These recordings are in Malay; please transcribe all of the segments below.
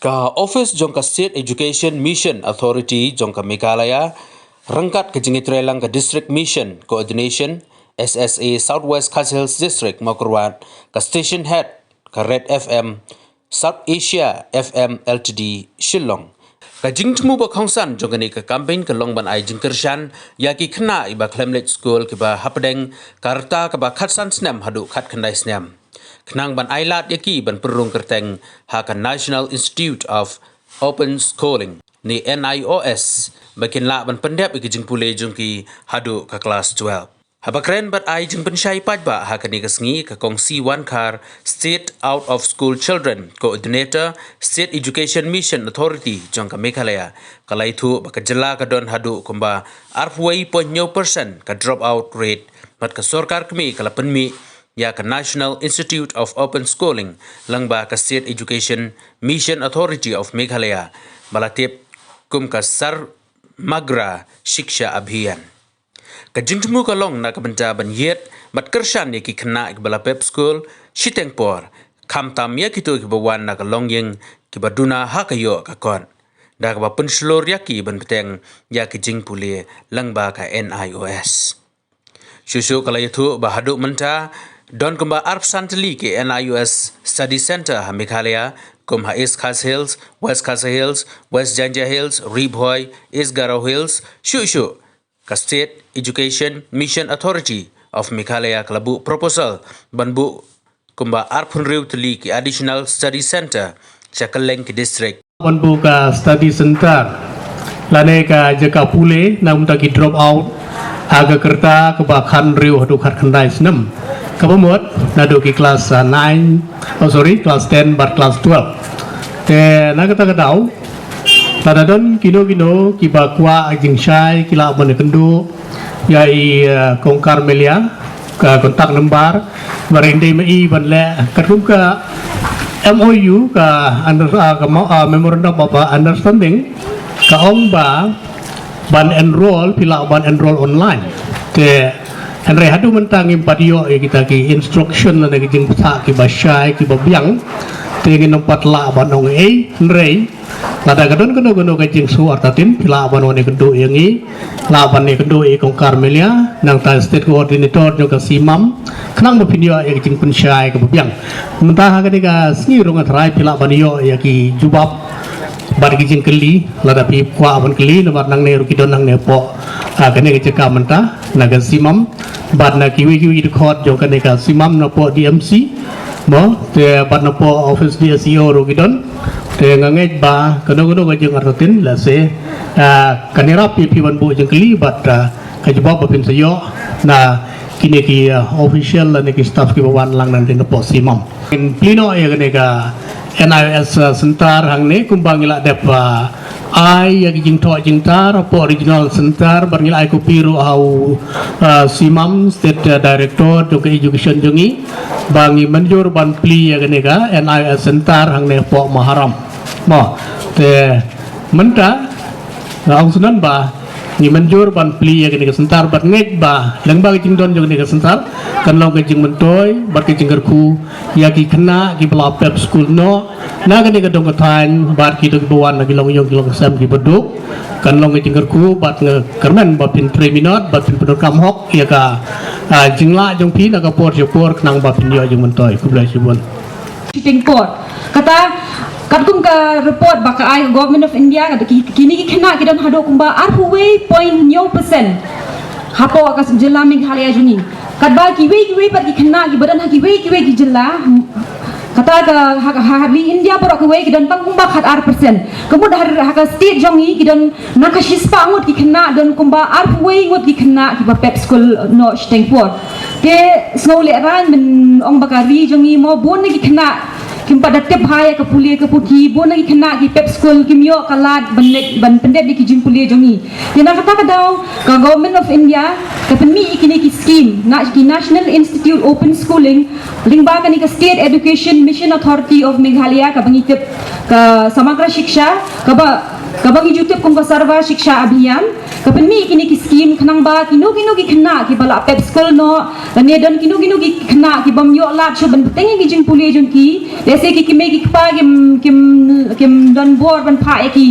Ka Office Jongka State Education Mission Authority Jongka Meghalaya rangkat ke jengitrelang ke District Mission Coordination SSA Southwest Khasi Hills District Makurwan ke Station Head ke Red FM South Asia FM Ltd Shillong. Ka jingtmu ba khongsan jongka ni ke campaign ke Longban ai jingkershan yaki kena iba Clemlet School ke ba hapdeng karta ke ba khatsan snam hadu khat khandai snam. Kenang ban ailat yaki ban perung kerteng haka National Institute of Open Schooling ni NIOS bakin la ban pendep iki jing pule jungki hadu ka kelas 12. Habakren bat ai jing pensyai pajba haka ni kesngi ka kongsi wan kar State Out of School Children Coordinator State Education Mission Authority jongka Meghalaya kala itu baka jela ka don hadu kumba arfway 0.9% ka drop out rate mat ka sorkar kemi kala penmi ya ke National Institute of Open Schooling langba ke State Education Mission Authority of Meghalaya balatip kum ka sar magra shiksha abhiyan ka jingtmu ka long na ka benta ban yet mat kershan ki kena ki bala pep school shitengpor kam tam ya kitu ki bawan na ka long yeng ki baduna ha ka yo ka kon da ka ba penslor ya ki ban peteng ya ki jingpule langba ka NIOS susu kala itu bahadu menta Don kumba arp santli ke NIOS Study Center ha Meghalaya kum ha East Khasi Hills, West Khasi Hills, West Janjia Hills, Ribhoy, East Garo Hills, Shushu ka State Education Mission Authority of Meghalaya kelabu proposal banbu kumba arp hunriu tli ke Additional Study Center Chakaleng ke district. Banbu ka Study Center lane ka jaka pule nam taki drop out aga kerta ke bakhan riu hadu khat khandai snam kapamot nado ki kelas kelas 10 bar kelas 12 te nagata kadau ladadon kino ki bakwa ajing syai kila ban kendu yai kongkar melia ka kontak lembar barende mai ban le kadum ka MOU ka memorandum of understanding ka ongba ban enroll pila ban enroll online te Henry hadu mentang impadio kita ki instruction na naging sa ki basyai ki babyang tingin nompat la banong Henry lada kadon gono ka jing suar tatin pila ban one kedu yangi la ban ne kedu kong Carmelia nang ta state coordinator jo ka simam kenang bapinio jing pensyai ki babyang mentah ka ka sni rong atrai pila banio ki jubab bar ki jing keli lada pi kwa ban keli nomor nang ne rukidon nang ne po kene ke cekam mentah naga simam bad na kiwi de khot jo kane ka simam na po DMC mo te bad na po office DSEO rogidon te ngangej ba kono ga jeng artin la se kanera pi ban bu jeng kli bad ka jawab pin sayo na kini ki official la ne ki staff ki bawan lang nan de po simam in plino e kane ka NIOS sentar hang ne kumbang ila dep ai yang jing to jing tar po original center barngil ai ko piru au simam state director to education jungi bangi manjur ban pli ya gane ga NIS center hang ne po maharam mo te menta ang sunan ba ni manjur ban pli ya gane ga center bat ngek ba lang ba jing don jong ne ga center kan long jing mentoy bat jing gerku ya ki kena ki bla pep school no na gane ga dong tan bat ki dog bawan na gilong yong gilong sam ki beduk kan long jing gerku bat nge kermen bat pin 3 minute bat pin pedok kam hok ya ka jingla jong pi na ka por jo por nang bat pin yo jing mentoy ku bla sibon port kata kadkum ka report baka ai government of India kada kini ki kena kidan hado kumba arhuwe 0.9% hapo akas jela Meghalaya juni kadba kiwe pat ki kena ki badan kiwe ki jela kata ka habli India por kiwe kidan pang kumba khat R% kemud haka state jongi kidan nakashispa ngut ki kena dan kumba arhuwe ngut ki kena ki ba pep school no stengpor ke snole ran men ong bakari jongi mo bon ki kena kim pada tep haya ke pulia ke puti bon lagi kena ki pep school kimyo kalat ban pendek di kijing pulia jongi yana kata kadau ka government of India ka penmi ikini ki scheme na ki National Institute Open Schooling lingba ka ni ka State Education Mission Authority of Meghalaya ka bangi tep ka samagra shiksha ka bangi jutep kum ka sarva shiksha abhiyan Kapeni kini ki scheme kenang ba kino ki kena ki bala pep school no lane dan kino ki kena ki bam yo lat so ban teng ki jing puli jong ki lese ki me ki pa kim dan bor ban pa ki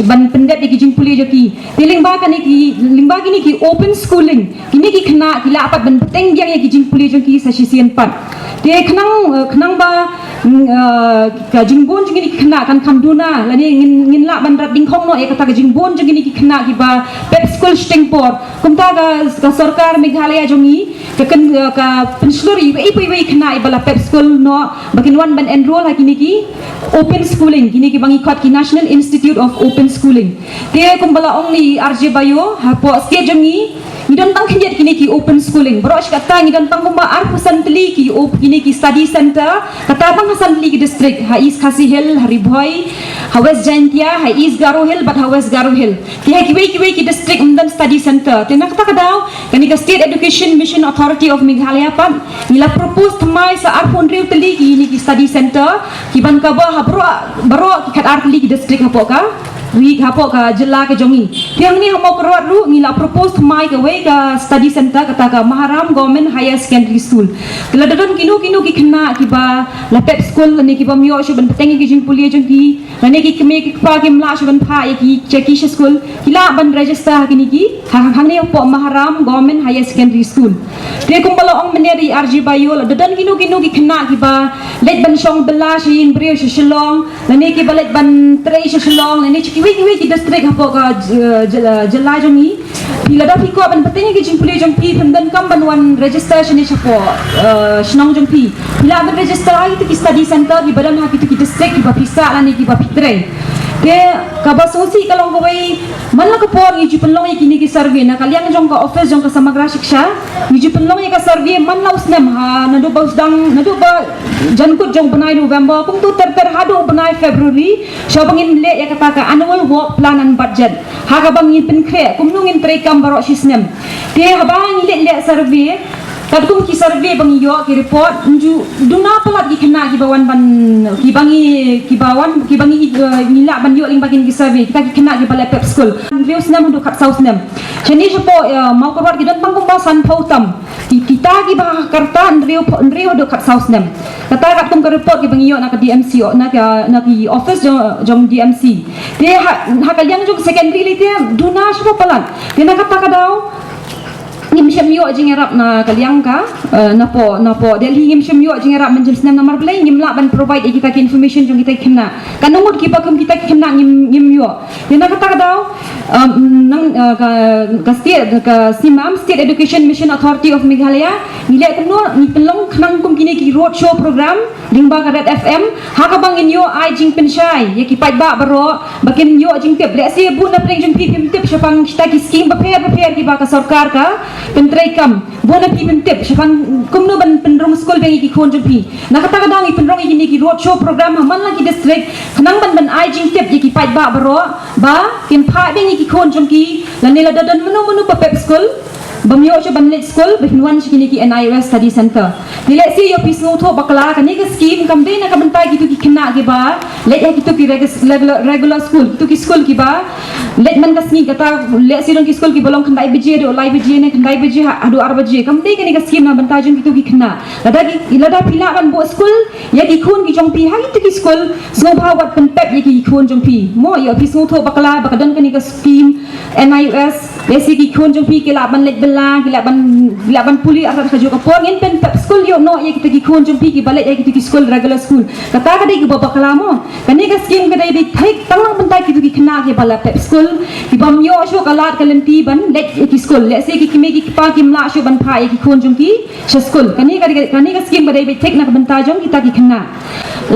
ban pendet ki jing puli jo ki tiling ba kani ki lingba kini ki open schooling kini ki kena ki la apat ban teng yang ki jing puli jong ki sa sisian pat te kenang ba ka jingbon jing ni kena kan kamduna lani ngin la ban rat ding khong no e kata ka jingbon jing ni kena ki ba pep school stingpor kumta ka sarkar Meghalaya jongi ka pensluri ipai kena ibala pep school no bakin wan ban enroll ha kini ki open schooling kini ki bangi khot ki National Institute of Open Schooling te kumbala ongli RJ Bayo ha po state jongi ngidan tang khiyat kini ki open schooling bro kata ngidan tang kumba ar pusantli ki kini ki study center kata bang hasantli ki district ha East Khasi Hill Haribhoi ha West Jaintia ha East Garo Hill but ha West Garo Hill ki ha kiwei ki district umdan study center tena kata kadaw kani ka State Education Mission Authority of Meghalaya pan nila propose thamai sa ar pondriu teli ki ni ki study center ki ban ka ba ha bro ki khat ar teli ki district ha po ka week hapo ka jela ke jongi tiang ni hamo kerot lu ngila propose mai ke we ka study center kata ka Maharam Government Higher Secondary School kala dadan kinu ki kena ki ba la pep school ni ki ba myo shu ban petengi ki jing puli jong ki lane ki keme ki pa ki mla shu ban pha ki cheki school kila ban register ki ni ki hang ni po Maharam Government Higher Secondary School te kumbala ong meneri RJ Bayo la dadan kinu ki kena ki ba let ban shong bela shin brio shalong lane ki ba let ban trei shalong lane kiwi ki district hapo ka jela jongi pila da piko ban patenya ki jingpuli jong pi pandan kam banwan register shini chapo shnong jong pi pila ban register ai ki study center ki badan ha ki district ki ba pisa lani ki ba pitre ke kaba sosi kalong ko wei man la ko por ni jupenlong ki ni ki survey na kaliang jong ka office jong ka samagra shiksha ni jupenlong ka survey man la usnem ha nadu ba usdang nadu ba jankut jong banai November kum tu ter hado banai February shobangin le ya kata ka annual work plan and budget ha ka bangin pen kre kum nungin tre kam baro shisnem te ha bang le survey kadkum ki survey bangi yo ki report nju duna palat ki kena ki bawan ban ki bangi nila ban yo ling bagin ki survey kita ki kena ki bala pep school reus nam do khat saus nam cheni chapo mau korwat ki don pangkum ba san pautam kita ki ba karta nreo do khat saus nam kata kadkum ka report ki bangi yo na ka DMC na ki office jong DMC te ha kaliang jong secondary te duna chapo palat te na kata kadaw ngim syamyo jing arab na kaliang ka napo Delhi ngim syamyo jing arab menjem senam nomor play ngim la ban provide kita ki information jong kita kena kanumut ki pakum kita kena ngim yo dina kata daw nang ka SIMAM State Education Mission Authority of Meghalaya nile kuno ni pelong knang kum kini ki road show program ding ba ka Red FM ha ka bang inyo ai jing penshai ye ki pai ba baro bakin yo jing tep le se bu na preng jing pi pim tep syapang kita ki scheme prepare ki ba ka sarkar ka pentrai kam bona pi mentep syafan kumno ban penrong school bengi ki khon jpi nakata kadang i penrong i ki road show program man la ki district khnang ban ai jing tep ki pai ba baro ba kim pha bengi ki khon jki la nela dadan menu pa pep school bamyo cho ban let school binwan chini ki NIOS study center nile si yo pisno tho bakla ka ni scheme kam de na ka bantai ki tu ki khna ki ba let ya ki tu ki regular school tu ki school ki ba let man ka sni kata let si dong ki school ki bolong khandai bije do lai bije ne khandai bije adu ar bije kam de ka ni ka scheme na bantai jong ki tu ki khna lada pila ban bo school ya ki khun ki jong pi ha tu ki school so bha wat pen pep ya ki khun jong pi mo yo pisno tho bakla bakadan ka ni ka scheme NIOS besi ki khun jong pi ki la ban let gila ban puli asal kaju ka pongin pen pep school yo no ye kita ki khon jumpi ki balik ye kita ki school regular school kata ka dei ki baba kalamo kani ka scheme ka dei bi thik tanglang bentai ki tu ki khna ki bala pep school ki bam yo sho kalat kalenti ban let ki school le se ki kimi ki pa ki mla sho ban pha ye ki khon jumpi she school kani ka scheme ka dei bi thik na bentai jong kita ki khna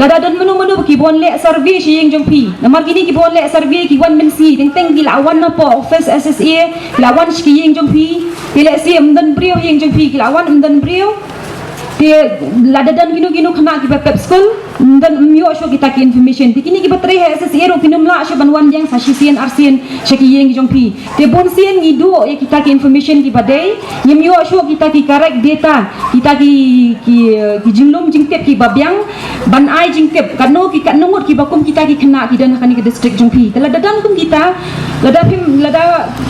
lada dan menu ki bon le survey shi yeng jumpi namar kini ki bon le survey ki wan men si teng ki lawan na po office SSA lawan shi yeng jumpi ile si amdan brio yang jeng pi lawan amdan brio te ladadan ginu khana ki pep school dan myo sho kita ki information dikini ki batre he SSA ro kinum la sho banwan jang sa sien arsian shaki yang jeng pi te bon sien ngidu ye kita ki information ki badai ye myo sho kita ki correct data kita ki jinglum jingtep ki babyang ban ai jingtep kanu ki kanumut ki bakum kita ki khana ki dan khani ki district jeng pi ladadan kum kita lada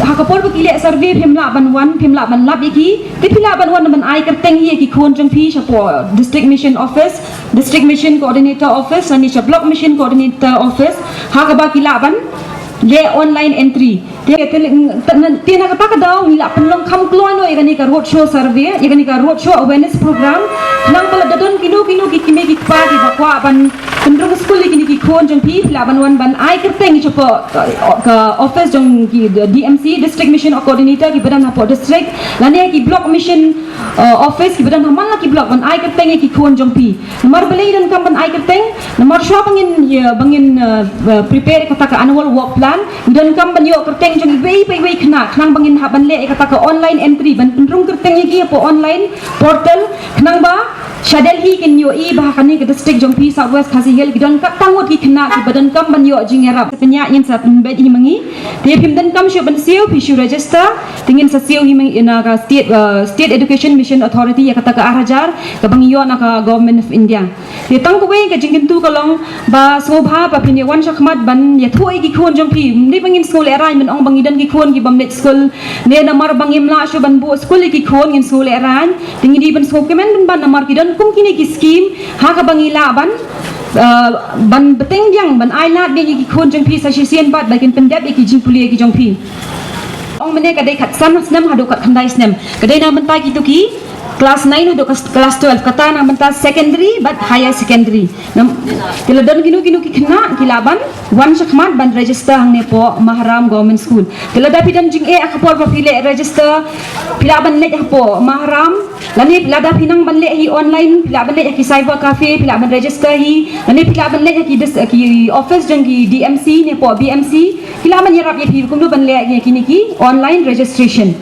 hakapol bagi lek survey phimla ban wan phimla ban lab iki ti phila ban wan ban ai kerteng hi ki khon jong phi chapo district mission office district mission coordinator office ani cha block mission coordinator office hakaba ki la ban le online entry te na kata daw nila penlong kam kluan no igani ka road show survey igani ka road show awareness program nang pala dadon kino ki kime ki pa ki bakwa ban kendrong school igani ki khon jong phi phila ban wan ban ai kerteng chapo ka office jong ki DMC district mission coordinator ki badan hapo district lane ki block mission office ki badan haman la ki block ban ai kerteng ki khon jong phi nomor beli dan kam ban ai kerteng nomor show bangin prepare kata ka annual work plan dan kam ban yo kerteng jong wei kena kenang bangin haban le kata ka online entry ban pendrung kerteng ki po online portal kenang ba Shadel hi kin yo I bah kani ke district jong phi Southwest Khasi Hill gidan ka tangot ki kena ki badan kam ban yo jingerap penya yin sa penbet hi mangi te phim dan kam shu ban siu phi shu register tingin sa siu hi mangi na ka state education mission authority ya kata ka arajar ka bang yo na ka government of India te tang ko we ka jingin tu kalong ba sobha pa phin wan shakmat ban ya thoi ki khon jong phi ni bangin school erai man ong bangidan ki khon ki bamnet school ne namar bangim la shu ban bu school ki khon ngin school erai tingin di ban sob kemen ban namar ki dan kum kini ki scheme ha ka bangila ban beteng yang ban ai lat de ki khon jong phi sa sien bat ba kin pendep ki jing pulia ki jong phi ong mene ka dei khat san snam hadu kat khandai snam ka dei na mentai ki tu ki class 9 hadu class 12 kata na mentai secondary but higher secondary nam tiladan ginu ki khna ki laban wan shakmat ban register hang ne po Maharam government school tilada pidan jing e akapor pa pile register pila ban le po Maharam lani lada pinang ban le hi online pila ban le ki cyber cafe pila ban register hi lani pila ban le ki office jang ki DMC ne po BMC pila ban yarap ye pi kum ban le ki online registration